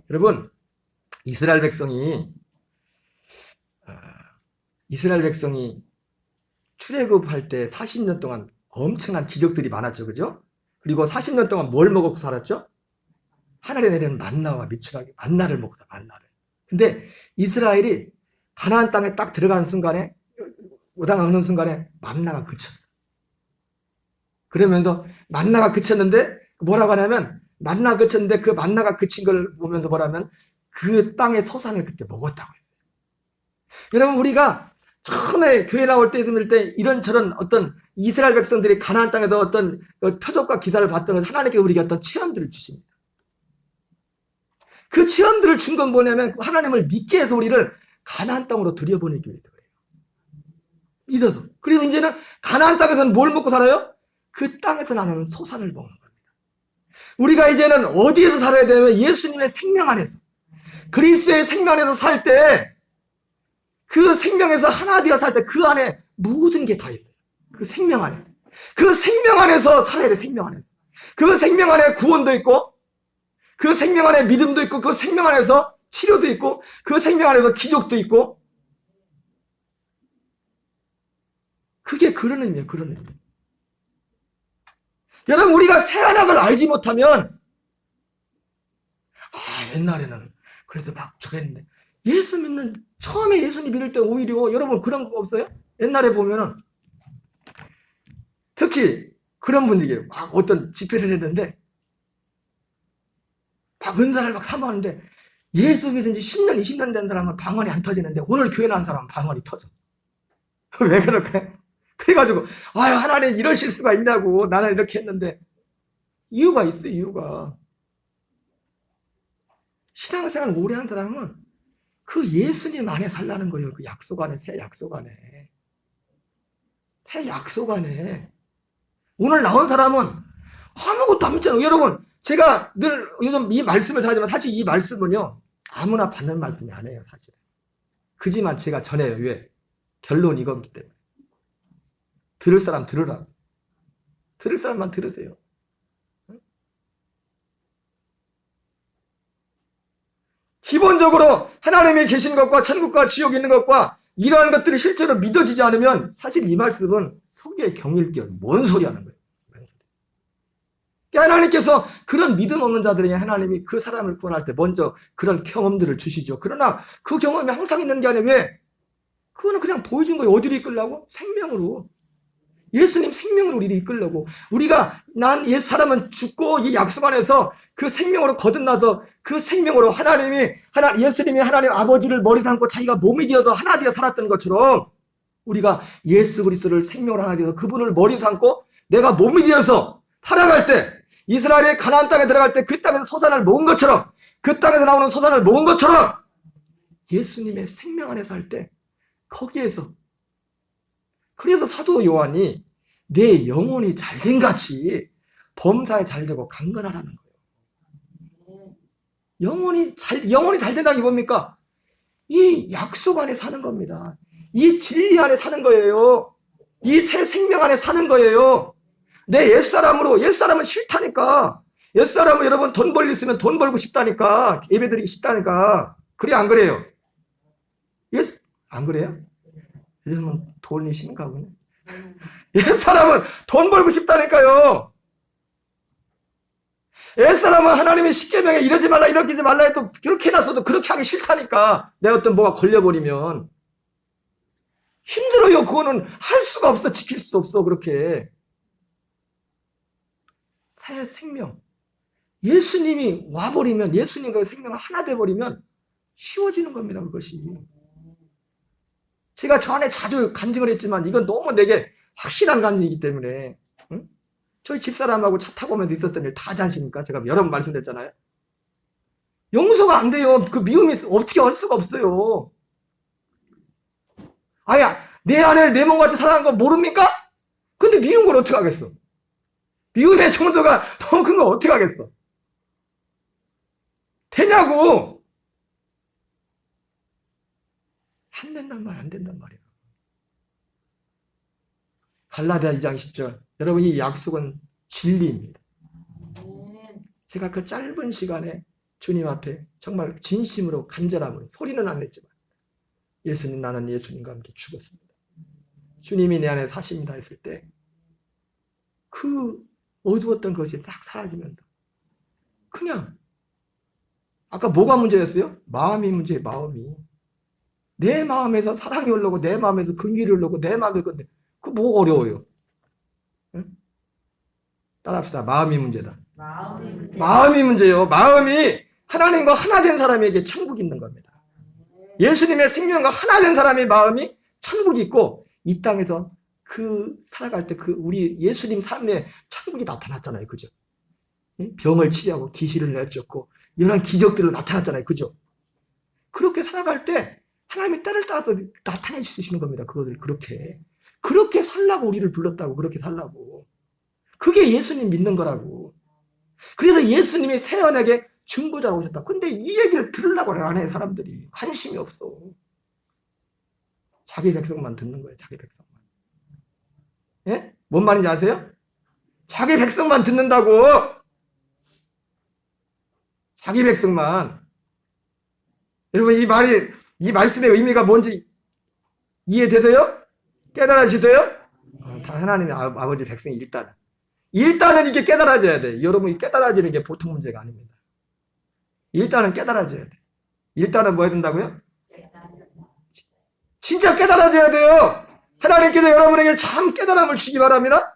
여러분, 이스라엘 백성이 출애굽할 때 40년 동안 엄청난 기적들이 많았죠. 그죠? 그리고 40년 동안 뭘 먹고 살았죠? 하늘에 내리는 만나와 미추라기, 만나를 먹고 살았어요. 만나를. 근데 이스라엘이 가나안 땅에 딱 들어가는 순간에, 오당하는 순간에 만나가 그쳤어. 그러면서 만나가 그쳤는데 뭐라고 하냐면, 만나가 그쳤는데 그 만나가 그친 걸 보면서 뭐라면 그 땅의 소산을 그때 먹었다고 했어요. 여러분, 우리가 처음에 교회 나올 때 있을 때 이런저런 어떤 이스라엘 백성들이 가나안 땅에서 어떤 표적과 기사를 봤던 것은 하나님께 우리에게 어떤 체험들을 주십니다. 그 체험들을 준 건 뭐냐면 하나님을 믿게 해서 우리를 가나안 땅으로 들여보내기 위해서 그래요. 믿어서. 그래서 이제는 가나안 땅에서는 뭘 먹고 살아요? 그 땅에서 나는 소산을 먹는 겁니다. 우리가 이제는 어디에서 살아야 되냐면 예수님의 생명 안에서, 그리스도의 생명 안에서 살 때, 그 생명에서 하나 되어 살 때 그 안에 모든 게 다 있어요. 그 생명 안에. 그 생명 안에서 살아야 돼, 생명 안에서. 그 생명 안에 구원도 있고, 그 생명 안에 믿음도 있고, 그 생명 안에서 치료도 있고, 그 생명 안에서 기적도 있고. 그게 그런 의미예요, 그런 의미. 여러분, 우리가 새 언약을 알지 못하면, 옛날에는 그래서 막 저랬는데, 처음에 예수님 믿을 때 오히려 여러분 그런 거 없어요? 옛날에 보면은 특히 그런 분들이 막 어떤 집회를 했는데 막 은사를 막 사모하는데 예수 믿은 지 10년, 20년 된 사람은 방언이 안 터지는데 오늘 교회 나온 사람은 방언이 터져. 왜 그럴까요? 그래가지고 하나님 이러실 수가 있냐고 나는 이렇게 했는데 이유가 있어요, 이유가. 신앙생활 오래 한 사람은 그 예수님 안에 살라는 거예요. 그 약속 안에, 새 약속 안에. 새 약속 안에. 오늘 나온 사람은 아무것도 안 믿잖아요. 여러분, 제가 늘 요즘 이 말씀을 하지만 사실 이 말씀은요, 아무나 받는 말씀이 아니에요, 사실. 그지만 제가 전해요. 왜? 결론이 이거기 때문에. 들을 사람 들으라. 들을 사람만 들으세요. 기본적으로 하나님이 계신 것과 천국과 지옥이 있는 것과 이러한 것들이 실제로 믿어지지 않으면 사실 이 말씀은 속에 경일겨. 뭔 소리 하는 거예요. 하나님께서 그런 믿음 없는 자들에게 하나님이 그 사람을 구원할 때 먼저 그런 경험들을 주시죠. 그러나 그 경험이 항상 있는 게 아니라 왜? 그거는 그냥 보여준 거예요. 어디로 이끌려고? 생명으로. 예수님 생명으로 우리를 이끌려고. 우리가 난 옛 사람은 죽고 이 약속 안에서 그 생명으로 거듭나서 그 생명으로 예수님이 하나님 아버지를 머리 삼고 자기가 몸이 되어서 하나 되어 살았던 것처럼 우리가 예수 그리스도를 생명으로 하나 되어서 그분을 머리 삼고 내가 몸이 되어서 살아갈 때 이스라엘의 가나안 땅에 들어갈 때 그 땅에서 소산을 먹은 것처럼 그 땅에서 나오는 소산을 먹은 것처럼 예수님의 생명 안에 살 때 거기에서 그래서 사도 요한이 내 영혼이 잘된 같이 범사에 잘되고 강건하라는 거예요. 영혼이 잘 된다는 게 뭡니까? 이 약속 안에 사는 겁니다. 이 진리 안에 사는 거예요. 이 새 생명 안에 사는 거예요. 내 옛사람으로, 옛사람은 싫다니까. 옛사람은 여러분 돈 벌 일 있으면 돈 벌고 싶다니까. 예배드리기 싶다니까. 그래, 안 그래요? 안 그래요? 요즘은 돈이신가 보네. 옛사람은 돈 벌고 싶다니까요. 옛사람은 하나님의 십계명에 이러지 말라 이러지 말라 해도 그렇게 해놨어도 그렇게 하기 싫다니까. 내 어떤 뭐가 걸려버리면 힘들어요. 그거는 할 수가 없어. 지킬 수 없어. 그렇게 새 생명, 예수님이 와버리면, 예수님과 생명이 하나 돼버리면 쉬워지는 겁니다. 그것이. 제가 전에 자주 간증을 했지만 이건 너무 내게 확실한 간증이기 때문에. 응? 저희 집사람하고 차 타고 오면서 있었던 일 다 하지 않습니까? 제가 여러 번 말씀드렸잖아요. 용서가 안 돼요. 그 미움이 어떻게 할 수가 없어요. 아야, 내 아내를 내 몸같이 사랑한 거 모릅니까? 근데 미운 걸 어떻게 하겠어? 미움의 정도가 너무 큰 거 어떻게 하겠어? 되냐고! 안 된단 말이야, 안 된단 말이야. 갈라디아 2장 10절. 여러분, 이 약속은 진리입니다. 제가 그 짧은 시간에 주님 앞에 정말 진심으로 간절함으로 소리는 안 냈지만 예수님, 나는 예수님과 함께 죽었습니다. 주님이 내 안에 사십니다 했을 때 그 어두웠던 것이 싹 사라지면서 그냥 아까 뭐가 문제였어요? 마음이 문제예요. 마음이. 내 마음에서 사랑이 올라오고 내 마음에서 긍휼이 올라오고 내 마음에 건데 그 뭐 어려워요? 응? 따라합시다. 마음이 문제다. 마음이 문제요. 마음이 하나님과 하나 된 사람에게 천국이 있는 겁니다. 예수님의 생명과 하나 된 사람의 마음이 천국이 있고 이 땅에서 그 살아갈 때 그 우리 예수님 삶에 천국이 나타났잖아요. 그죠? 병을 치료하고 귀신을 내쫓고 이런 기적들로 나타났잖아요. 그죠? 그렇게 살아갈 때 하나님이 때를 따라서 나타내 주시는 겁니다. 그것을 그렇게 살라고 우리를 불렀다고. 그렇게 살라고. 그게 예수님 믿는 거라고. 그래서 예수님이 세연에게 중보자로 오셨다. 근데 이 얘기를 들으려고 안 해. 사람들이 관심이 없어. 자기 백성만 듣는 거예요. 자기 백성만. 예? 뭔 말인지 아세요? 자기 백성만 듣는다고. 자기 백성만. 여러분, 이 말씀의 의미가 뭔지 이해되세요? 깨달아지세요? 다 하나님의 아버지 백성이 일단은 이게 깨달아져야 돼. 여러분이 깨달아지는 게 보통 문제가 아닙니다. 일단은 깨달아져야 돼. 일단은 뭐 해야 된다고요? 진짜 깨달아져야 돼요. 하나님께서 여러분에게 참 깨달음을 주시기 바랍니다.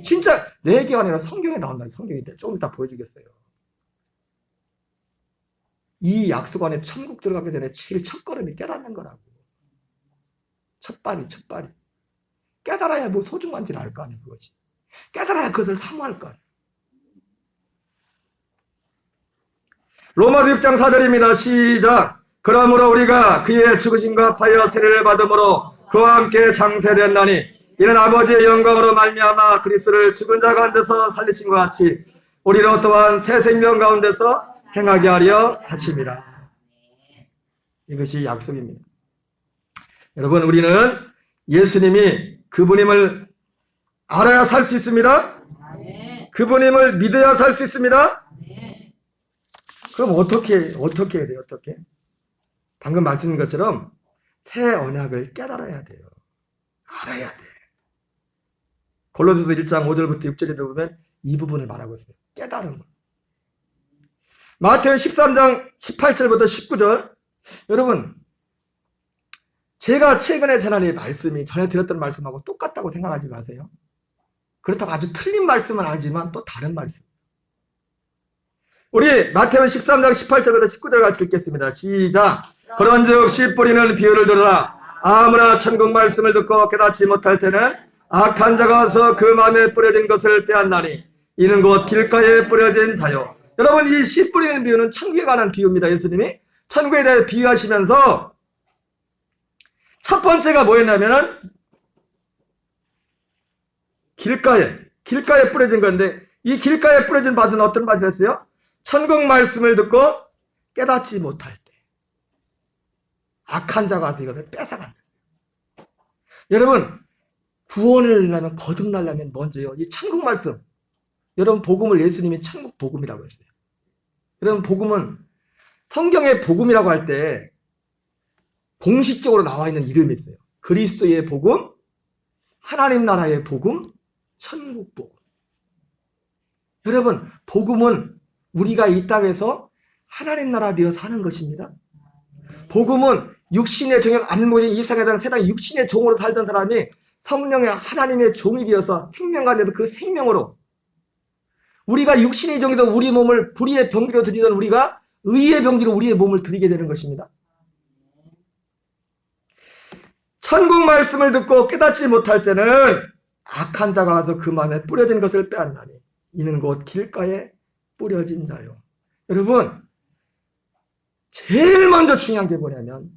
진짜 내 얘기가 아니라 성경에 나온다. 성경이 좀 이따 보여주겠어요. 이 약속 안에 천국 들어가기 전에 제일 첫 걸음이 깨닫는 거라고. 첫발이. 깨달아야 뭐 소중한지를 알 거 아니에요. 그것이. 깨달아야 그것을 사모할 거 아니에요. 로마서 6장 4절입니다. 시작. 그러므로 우리가 그의 죽으심과 합하여 세례를 받음으로 그와 함께 장세되었나니 이는 아버지의 영광으로 말미암아 그리스도를 죽은 자 가운데서 살리신 것 같이 우리로 또한 새 생명 가운데서 행하게 하려 하심이라. 이것이 약속입니다. 여러분, 우리는 예수님이 그분임을 알아야 살 수 있습니다. 그분임을 믿어야 살 수 있습니다. 그럼 어떻게 해야 돼요? 어떻게? 방금 말씀드린 것처럼 새 언약을 깨달아야 돼요. 알아야 돼. 골로새서 1장 5절부터 6절에 보면 이 부분을 말하고 있어요. 깨달음을. 마태오 13장 18절부터 19절. 여러분, 제가 최근에 전한 이 말씀이 전에 들었던 말씀하고 똑같다고 생각하지 마세요. 그렇다고 아주 틀린 말씀은 아니지만 또 다른 말씀. 우리 마태오 13장 18절부터 19절 같이 읽겠습니다. 시작. 그런즉 씨 뿌리는 비유를 들으라. 아무나 천국 말씀을 듣고 깨닫지 못할 때는 악한 자가 와서 그 마음에 뿌려진 것을 빼앗나니 이는 곧 길가에 뿌려진 자요. 여러분, 이 씨 뿌리는 비유는 천국에 관한 비유입니다. 예수님이 천국에 대해 비유하시면서 첫 번째가 뭐였냐면은 길가에 뿌려진 건데 이 길가에 뿌려진 밭은 어떤 밭이었어요? 천국 말씀을 듣고 깨닫지 못할 때 악한 자가 와서 이것을 뺏어간댔어요. 여러분, 구원을 하려면 거듭나려면 먼저요. 이 천국 말씀. 여러분 복음을 예수님이 천국 복음이라고 했어요. 여러분 복음은 성경의 복음이라고 할 때 공식적으로 나와 있는 이름이 있어요. 그리스도의 복음, 하나님 나라의 복음, 천국 복음. 여러분 복음은 우리가 이 땅에서 하나님 나라 되어 사는 것입니다. 복음은 육신의 종이 안모인 이 세상에 사는 세상 육신의 종으로 살던 사람이 성령의 하나님의 종이 되어서 생명과 되어서 그 생명으로 우리가 육신의 종에서 우리 몸을 불의의 병기로 드리던 우리가 의의 병기로 우리의 몸을 드리게 되는 것입니다. 천국 말씀을 듣고 깨닫지 못할 때는 악한 자가 와서 그 마음에 뿌려진 것을 빼앗나니 이는 곧 길가에 뿌려진 자요. 여러분 제일 먼저 중요한 게 뭐냐면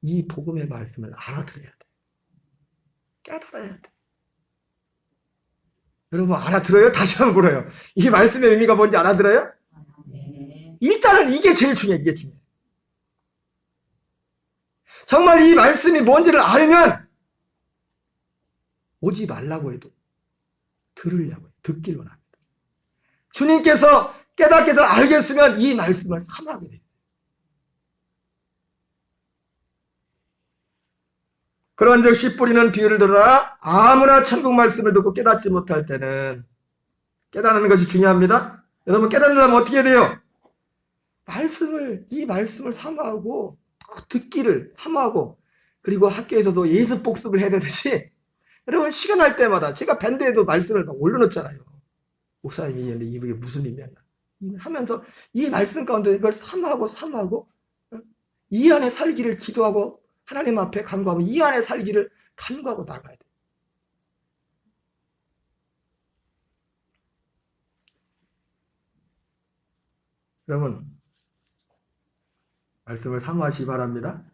이 복음의 말씀을 알아들어야 돼. 깨달아야 돼. 여러분 알아들어요? 다시 한번 물어요. 이 말씀의 의미가 뭔지 알아들어요? 일단은 이게 제일 중요해. 이게 중요해. 정말 이 말씀이 뭔지를 알면 오지 말라고 해도 들으려고 해요. 듣기로 합니다. 주님께서 깨닫게 해서 알겠으면 이 말씀을 삼하게 돼요. 그런즉 씨 뿌리는 비유를 들으라. 아무나 천국 말씀을 듣고 깨닫지 못할 때는 깨닫는 것이 중요합니다. 여러분 깨닫으려면 어떻게 해야 돼요? 이 말씀을 사모하고 듣기를 사모하고 그리고 학교에서도 예습 복습을 해야 되듯이 여러분 시간 날 때마다 제가 밴드에도 말씀을 막 올려놓잖아요. 목사님이 이게 무슨 의미야 하면서 이 말씀 가운데 이걸 사모하고 이 안에 살기를 기도하고 하나님 앞에 간구하고 이 안에 살기를 간구하고 나가야 돼. 여러분 말씀을 사모하시기 바랍니다.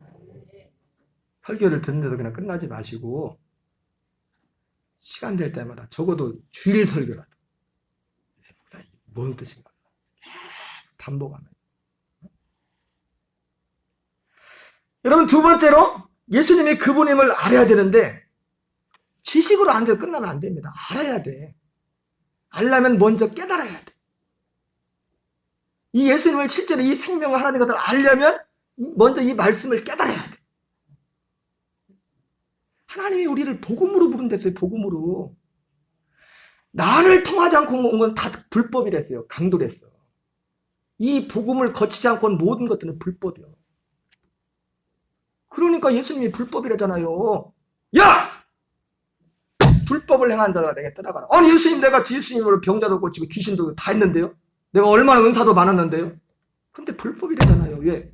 설교를 듣는데도 그냥 끝나지 마시고 시간 될 때마다 적어도 주일 설교라도 목사님 뭔 뜻인가 반복하면서. 여러분 두 번째로 예수님이 그분임을 알아야 되는데 지식으로 안 돼도 끝나면 안 됩니다. 알아야 돼. 알려면 먼저 깨달아야 돼. 이 예수님을 실제로 이 생명을 하나님 것을 알려면 먼저 이 말씀을 깨달아야 돼. 하나님이 우리를 복음으로 부른댔어요. 복음으로. 나를 통하지 않고 온 건 다 불법이랬어요. 강도랬어. 이 복음을 거치지 않고 온 모든 것들은 불법이요. 그러니까 예수님이 불법이라잖아요. 야! 불법을 행한 자가 내게 떠나가라. 아니 예수님 내가 예수님으로 병자도 고치고 귀신도 다 했는데요. 내가 얼마나 은사도 많았는데요. 근데 불법이라잖아요. 왜?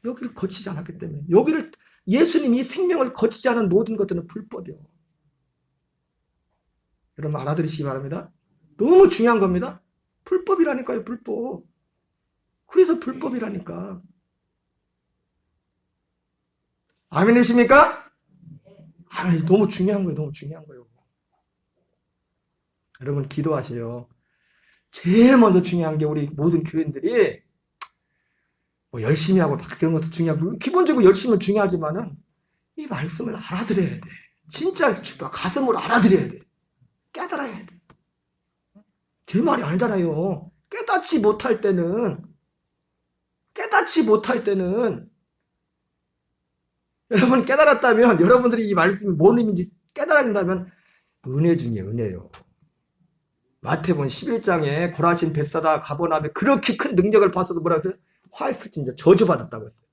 여기를 거치지 않았기 때문에. 여기를 예수님이 생명을 거치지 않은 모든 것들은 불법이요. 여러분 알아들으시기 바랍니다. 너무 중요한 겁니다. 불법이라니까요. 불법. 그래서 불법이라니까. 아멘이십니까? 아멘. 너무 중요한 거예요. 너무 중요한 거예요. 여러분 기도하세요. 제일 먼저 중요한 게 우리 모든 교인들이 뭐 열심히 하고 그런 것도 중요하고 기본적으로 열심은 중요하지만은 이 말씀을 알아들어야 돼. 진짜 가슴으로 알아들어야 돼. 깨달아야 돼. 제 말이 아니잖아요. 깨닫지 못할 때는 여러분 깨달았다면 여러분들이 이 말씀이 뭔 의미인지 깨달아진다면 은혜 중에 은혜요. 마태복음 11장에 고라신 벳사다 가버나움에 그렇게 큰 능력을 봤어도 뭐라 그랬어요? 화했을진저 저주받았다고 했어요.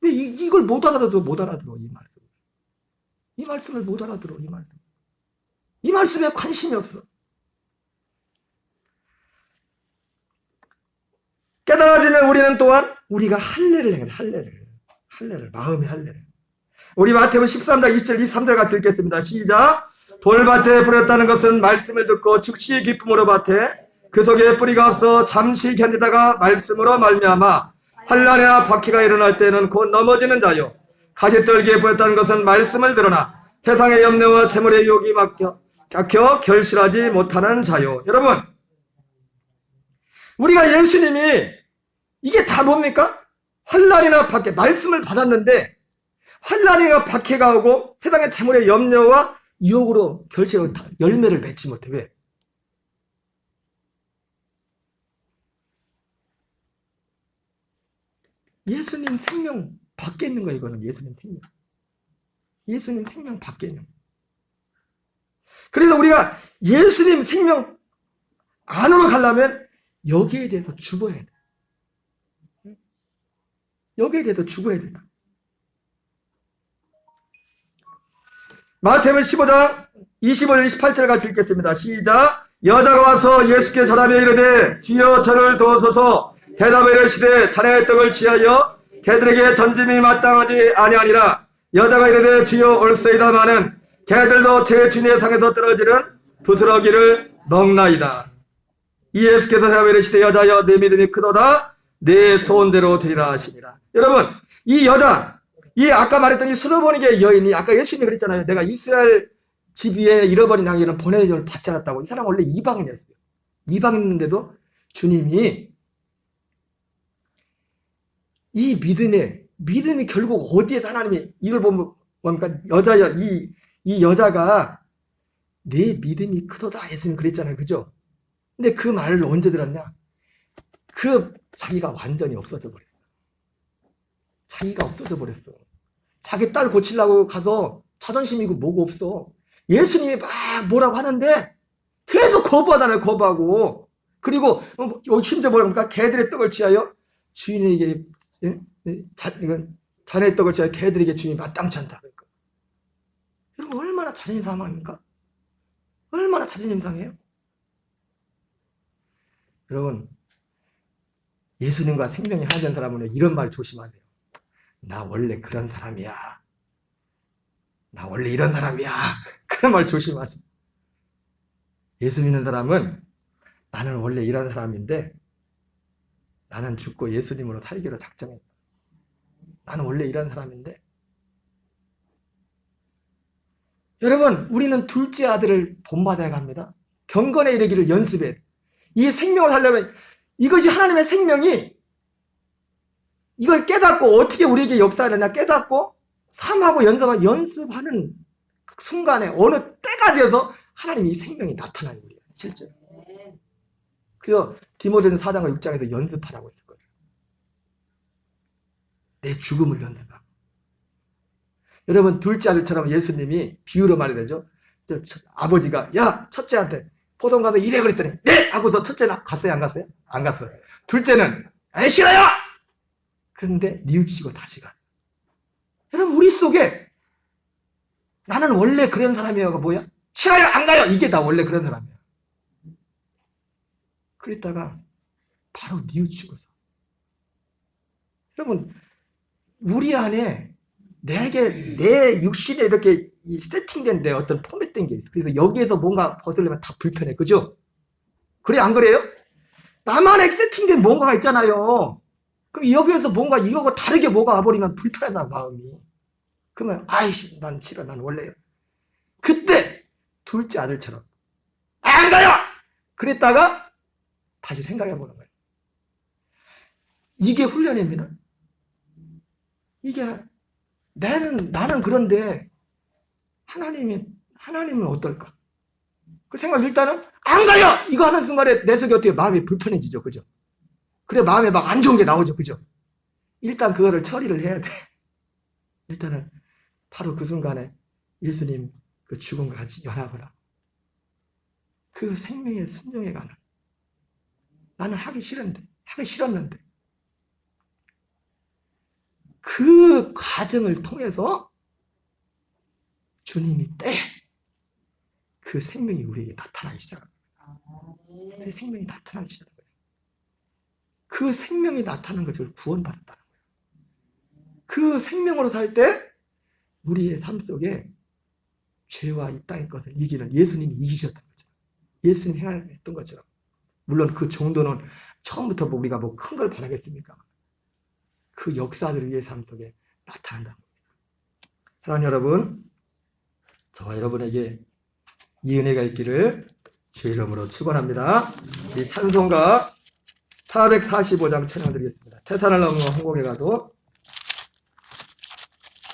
왜 이걸 못 알아들어 이 말씀. 이 말씀을 못 알아들어 이 말씀. 이 말씀에 관심이 없어. 깨달아지면 우리는 또한 우리가 할례를 해야 돼. 할례를 마음의 할례를. 우리 마태복음 13장 2절 3절 같이 읽겠습니다. 시작. 돌밭에 뿌렸다는 것은 말씀을 듣고 즉시 기쁨으로 밭에 그 속에 뿌리가 없어 잠시 견디다가 말씀으로 말미암아 환난이나 박해가 일어날 때는 곧 넘어지는 자요. 가시떨기에 뿌렸다는 것은 말씀을 들으나 세상의 염려와 재물의 유혹이 막혀 결실하지 못하는 자요. 여러분 우리가 예수님이 이게 다 뭡니까? 환난이나 박해 말씀을 받았는데 환난이가 박해가 오고 세상의 재물의 염려와 유혹으로 결실하고 열매를 맺지 못해. 왜? 예수님 생명 밖에 있는 거야. 이거는 예수님 생명. 예수님 생명 밖에 있는 거야. 그래서 우리가 예수님 생명 안으로 가려면 여기에 대해서 죽어야 돼. 여기에 대해서 죽어야 된다. 마태복음 15장 25절 28절 같이 읽겠습니다. 시작. 여자가 와서 예수께 절하며 이르되 주여 저를 도우소서. 대답하여 이르시되 자네의 떡을 취하여 개들에게 던짐이 마땅하지 아니하니라. 여자가 이르되 주여 올소이다마는 개들도 제 주인의 상에서 떨어지는 부스러기를 먹나이다. 이 예수께서 대답하여 이르시되 여자여 내 믿음이 크도다. 내 소원대로 되리라 하시니라. 여러분, 이 여자, 이 아까 말했던 이 수르보니게 여인이 아까 예수님이 그랬잖아요. 내가 이스라엘 집 위에 잃어버린 양이는 보내짐을 받지 않았다고. 이 사람 원래 이방인이었어요. 이방인인데도 주님이 이 믿음이 결국 어디에서 하나님이 이걸 보면 뭡니까? 여자여, 이 여자가 내 믿음이 크도다 예수님 그랬잖아요. 그죠? 근데 그 말을 언제 들었냐? 자기가 완전히 없어져 버렸어. 자기가 없어져 버렸어. 자기 딸 고치려고 가서 자존심이고 뭐고 없어. 예수님이 막 뭐라고 하는데 계속 거부하잖아요. 거부하고. 그리고 심지어 뭐랍니까? 개들의 떡을 취하여 주인에게 자네의 떡을 취하여 개들에게 주인이 마땅치 않다. 그러니까. 여러분 얼마나 자존심 상합니까? 얼마나 자존심 상해요? 여러분 예수님과 생명이 하나 된 사람은 이런 말 조심하세요. 나 원래 그런 사람이야. 나 원래 이런 사람이야. 그런 말 조심하세요. 예수 믿는 사람은 나는 원래 이런 사람인데 나는 죽고 예수님으로 살기로 작정했어. 나는 원래 이런 사람인데. 여러분 우리는 둘째 아들을 본받아야 합니다. 경건에 이르기를 연습해. 이 생명을 살려면 이것이 하나님의 생명이 이걸 깨닫고 어떻게 우리에게 역사를 하냐 깨닫고 삶하고 연습하는 그 순간에 어느 때가 되어서 하나님이 이 생명이 나타나는 거예요. 실제로. 그래서 디모데전 4장과 6장에서 연습하라고 했을 거예요. 내 죽음을 연습하고. 여러분 둘째 아들처럼 예수님이 비유로 말해야죠. 아버지가 야 첫째한테 포도원 가서 일해 그랬더니 네! 하고서 첫째는 갔어요 안 갔어요? 안 갔어요. 둘째는 안 싫어요! 그런데 뉘우치고 다시 갔어요. 여러분 우리 속에 나는 원래 그런 사람이야가 뭐야? 싫어요 안 가요! 이게 나 원래 그런 사람이야. 그랬다가 바로 뉘우치고서 여러분 우리 안에 내 육신에 이렇게 세팅된 내 어떤 포맷된 게 있어. 그래서 여기에서 뭔가 벗으려면 다 불편해. 그죠? 그래, 안 그래요? 나만의 세팅된 뭔가가 있잖아요. 그럼 여기에서 뭔가 이거하고 다르게 뭐가 와버리면 불편하다, 마음이. 그러면, 아이씨, 난 싫어, 난 원래요. 그때, 둘째 아들처럼, 안 가요! 그랬다가, 다시 생각해 보는 거예요. 이게 훈련입니다. 이게, 나는 그런데, 하나님은 어떨까? 그 생각 일단은 안 가요! 이거 하는 순간에 내 속에 어떻게 마음이 불편해지죠. 그죠? 그래 마음에 막 안 좋은 게 나오죠. 그죠? 일단 그거를 처리를 해야 돼. 일단은 바로 그 순간에 예수님 그 죽음과 같이 연합을 하고 그 생명의 순종에 가는 나는 하기 싫었는데 그 과정을 통해서 주님이 그 생명이 우리에게 나타나기 시작합니다. 그 생명이 나타나기 시작합니다. 그 생명이 나타나는 것을 구원받았다는 거예요. 그 생명으로 살 때 우리의 삶 속에 죄와 이 땅의 것을 이기는 예수님이 이기셨던 거죠. 예수님 행하셨던 것처럼. 물론 그 정도는 처음부터 우리가 뭐 큰 걸 바라겠습니까? 그 역사들을 우리의 삶 속에 나타난다는 겁니다. 사랑하는 여러분, 저와 여러분에게 이 은혜가 있기를 주의 이름으로 축원합니다. 이 찬송가 445장 찬양 드리겠습니다. 태산을 넘어 항공에 가도